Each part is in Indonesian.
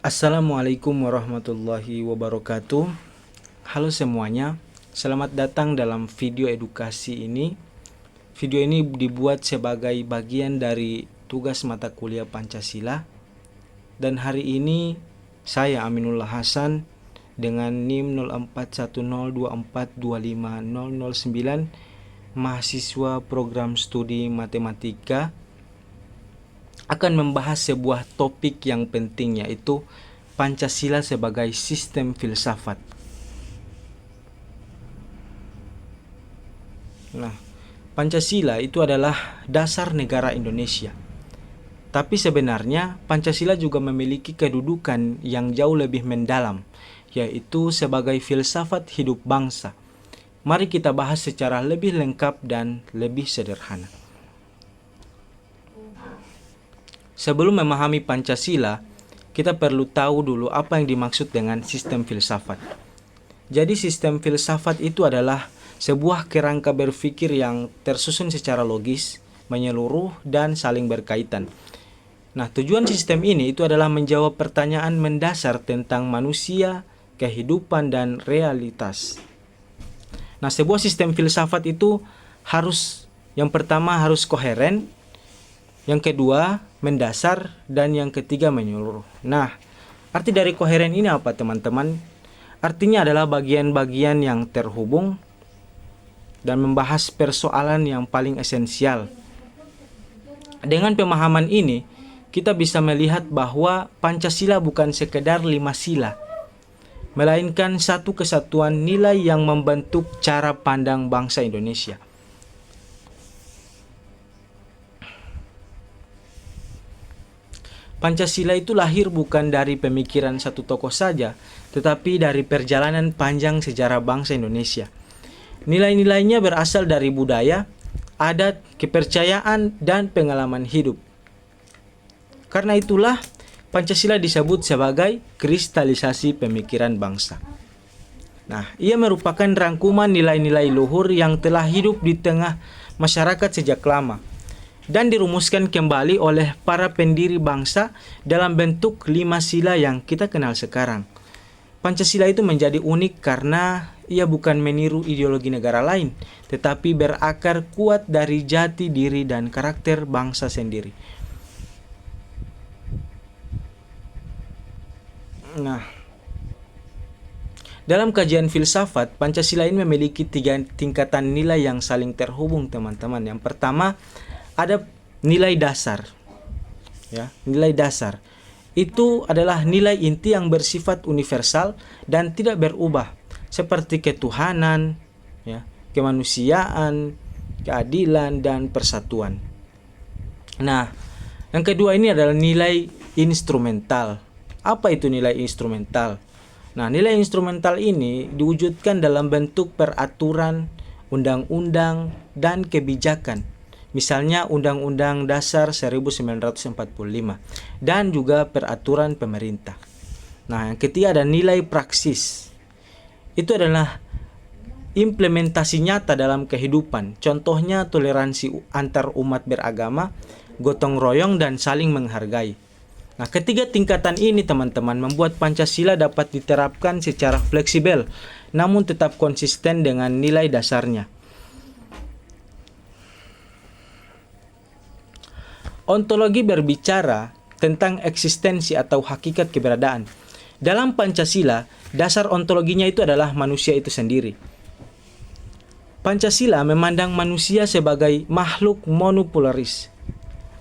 Assalamualaikum warahmatullahi wabarakatuh. Halo semuanya, selamat datang dalam video edukasi ini. Video ini dibuat sebagai bagian dari tugas mata kuliah Pancasila. Dan hari ini saya Aminullah Hasan dengan NIM 041024250009, mahasiswa program studi matematika, akan membahas sebuah topik yang penting, yaitu Pancasila sebagai sistem filsafat. Nah, Pancasila itu adalah dasar negara Indonesia. Tapi sebenarnya Pancasila juga memiliki kedudukan yang jauh lebih mendalam, yaitu sebagai filsafat hidup bangsa. Mari kita bahas secara lebih lengkap dan lebih sederhana. Sebelum memahami Pancasila, kita perlu tahu dulu apa yang dimaksud dengan sistem filsafat. Jadi sistem filsafat itu adalah sebuah kerangka berpikir yang tersusun secara logis, menyeluruh, dan saling berkaitan. Nah, tujuan sistem ini itu adalah menjawab pertanyaan mendasar tentang manusia, kehidupan, dan realitas. Nah, sebuah sistem filsafat itu yang pertama harus koheren, yang kedua mendasar, dan yang ketiga menyeluruh. Nah, arti dari koheren ini apa teman-teman? Artinya adalah bagian-bagian yang terhubung dan membahas persoalan yang paling esensial. Dengan pemahaman ini, kita bisa melihat bahwa Pancasila bukan sekedar 5 sila, melainkan satu kesatuan nilai yang membentuk cara pandang bangsa Indonesia. Pancasila itu lahir bukan dari pemikiran satu tokoh saja, tetapi dari perjalanan panjang sejarah bangsa Indonesia. Nilai-nilainya berasal dari budaya, adat, kepercayaan, dan pengalaman hidup. Karena itulah Pancasila disebut sebagai kristalisasi pemikiran bangsa. Nah, ia merupakan rangkuman nilai-nilai luhur yang telah hidup di tengah masyarakat sejak lama dan dirumuskan kembali oleh para pendiri bangsa dalam bentuk 5 sila yang kita kenal sekarang. Pancasila itu menjadi unik karena ia bukan meniru ideologi negara lain, tetapi berakar kuat dari jati diri dan karakter bangsa sendiri. Nah, dalam kajian filsafat, Pancasila ini memiliki 3 tingkatan nilai yang saling terhubung, teman-teman. Yang pertama, ada nilai dasar. Ya, nilai dasar itu adalah nilai inti yang bersifat universal dan tidak berubah, seperti ketuhanan, ya, kemanusiaan, keadilan, dan persatuan. Nah, yang kedua ini adalah nilai instrumental. Apa itu nilai instrumental? Nah, nilai instrumental ini diwujudkan dalam bentuk peraturan, undang-undang, dan kebijakan. Misalnya Undang-Undang Dasar 1945 dan juga peraturan pemerintah. Nah, yang ketiga ada nilai praksis. Itu adalah implementasi nyata dalam kehidupan. Contohnya toleransi antar umat beragama, gotong royong, dan saling menghargai. Nah, ketiga tingkatan ini teman-teman membuat Pancasila dapat diterapkan secara fleksibel, namun tetap konsisten dengan nilai dasarnya. Ontologi berbicara tentang eksistensi atau hakikat keberadaan. Dalam Pancasila, dasar ontologinya itu adalah manusia itu sendiri. Pancasila memandang manusia sebagai makhluk monopolaris.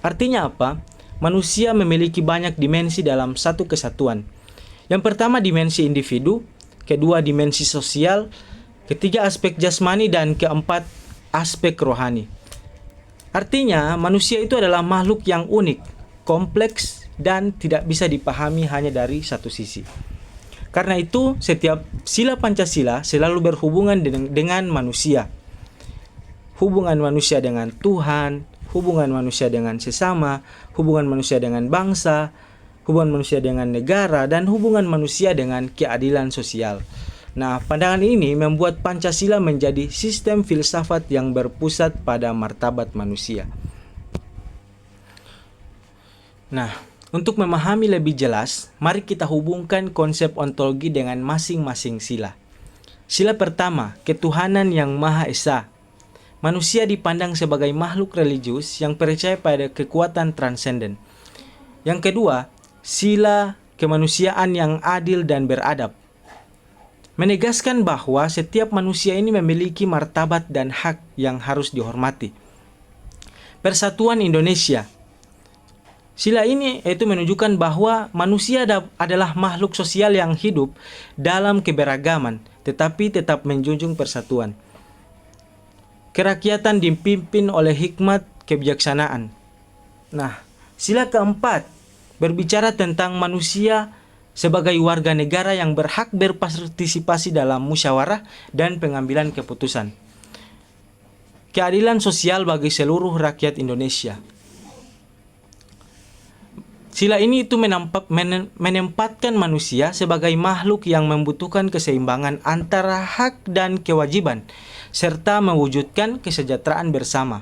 Artinya apa? Manusia memiliki banyak dimensi dalam satu kesatuan. Yang pertama dimensi individu, kedua dimensi sosial, ketiga aspek jasmani, dan keempat aspek rohani. Artinya manusia itu adalah makhluk yang unik, kompleks, dan tidak bisa dipahami hanya dari satu sisi. Karena itu setiap sila Pancasila selalu berhubungan dengan manusia. Hubungan manusia dengan Tuhan, hubungan manusia dengan sesama, hubungan manusia dengan bangsa, hubungan manusia dengan negara, dan hubungan manusia dengan keadilan sosial. Nah, pandangan ini membuat Pancasila menjadi sistem filsafat yang berpusat pada martabat manusia. Nah, Untuk memahami lebih jelas, mari kita hubungkan konsep ontologi dengan masing-masing sila. Sila pertama, ketuhanan yang Maha Esa. Manusia dipandang sebagai makhluk religius yang percaya pada kekuatan transenden. Yang kedua, sila kemanusiaan yang adil dan beradab. Menegaskan bahwa setiap manusia ini memiliki martabat dan hak yang harus dihormati. Persatuan Indonesia. Sila ini itu menunjukkan bahwa manusia adalah makhluk sosial yang hidup dalam keberagaman, tetapi tetap menjunjung persatuan. Kerakyatan dipimpin oleh hikmat kebijaksanaan. Nah, sila keempat berbicara tentang manusia sebagai warga negara yang berhak berpartisipasi dalam musyawarah dan pengambilan keputusan. Keadilan sosial bagi seluruh rakyat Indonesia. Sila ini itu menempatkan manusia sebagai makhluk yang membutuhkan keseimbangan antara hak dan kewajiban, serta mewujudkan kesejahteraan bersama.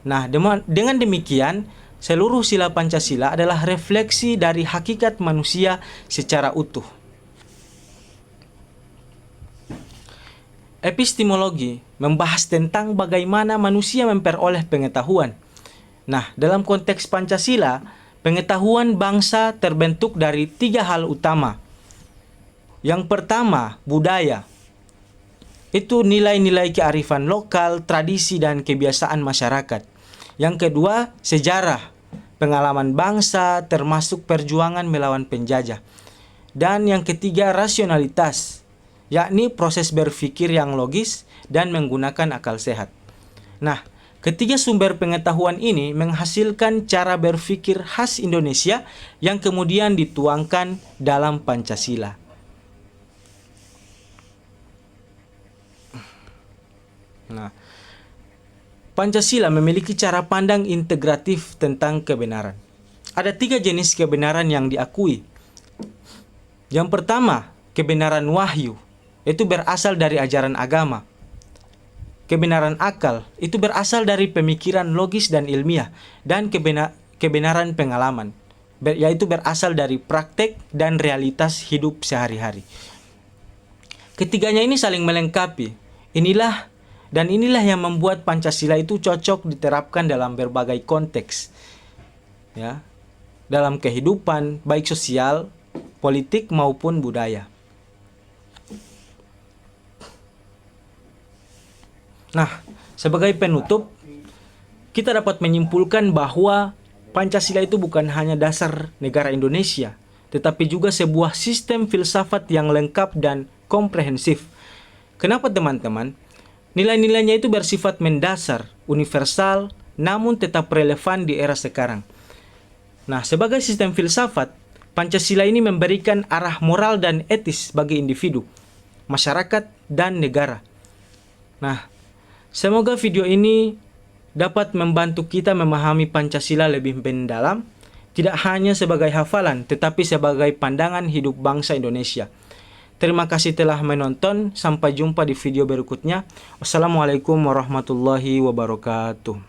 Nah, dengan demikian, seluruh sila Pancasila adalah refleksi dari hakikat manusia secara utuh. Epistemologi membahas tentang bagaimana manusia memperoleh pengetahuan. Nah, dalam konteks Pancasila, pengetahuan bangsa terbentuk dari 3 hal utama. Yang pertama, budaya. Itu nilai-nilai kearifan lokal, tradisi, dan kebiasaan masyarakat. Yang kedua, sejarah. Pengalaman bangsa termasuk perjuangan melawan penjajah. Dan yang ketiga, rasionalitas, yakni proses berpikir yang logis dan menggunakan akal sehat. Nah, ketiga sumber pengetahuan ini menghasilkan cara berpikir khas Indonesia yang kemudian dituangkan dalam Pancasila. Nah, Pancasila memiliki cara pandang integratif tentang kebenaran. Ada 3 jenis kebenaran yang diakui. Yang pertama, kebenaran wahyu, itu berasal dari ajaran agama. Kebenaran akal itu berasal dari pemikiran logis dan ilmiah, dan kebenaran pengalaman, yaitu berasal dari praktek dan realitas hidup sehari-hari. Ketiganya ini saling melengkapi. Inilah yang membuat Pancasila itu cocok diterapkan dalam berbagai konteks, ya, dalam kehidupan baik sosial, politik maupun budaya. Nah, sebagai penutup, kita dapat menyimpulkan bahwa Pancasila itu bukan hanya dasar negara Indonesia, tetapi juga sebuah sistem filsafat yang lengkap dan komprehensif. Kenapa teman-teman? Nilai-nilainya itu bersifat mendasar, universal, namun tetap relevan di era sekarang. Nah, sebagai sistem filsafat, Pancasila ini memberikan arah moral dan etis bagi individu, masyarakat, dan negara. Nah, semoga video ini dapat membantu kita memahami Pancasila lebih mendalam, tidak hanya sebagai hafalan, tetapi sebagai pandangan hidup bangsa Indonesia. Terima kasih telah menonton, sampai jumpa di video berikutnya. Wassalamualaikum warahmatullahi wabarakatuh.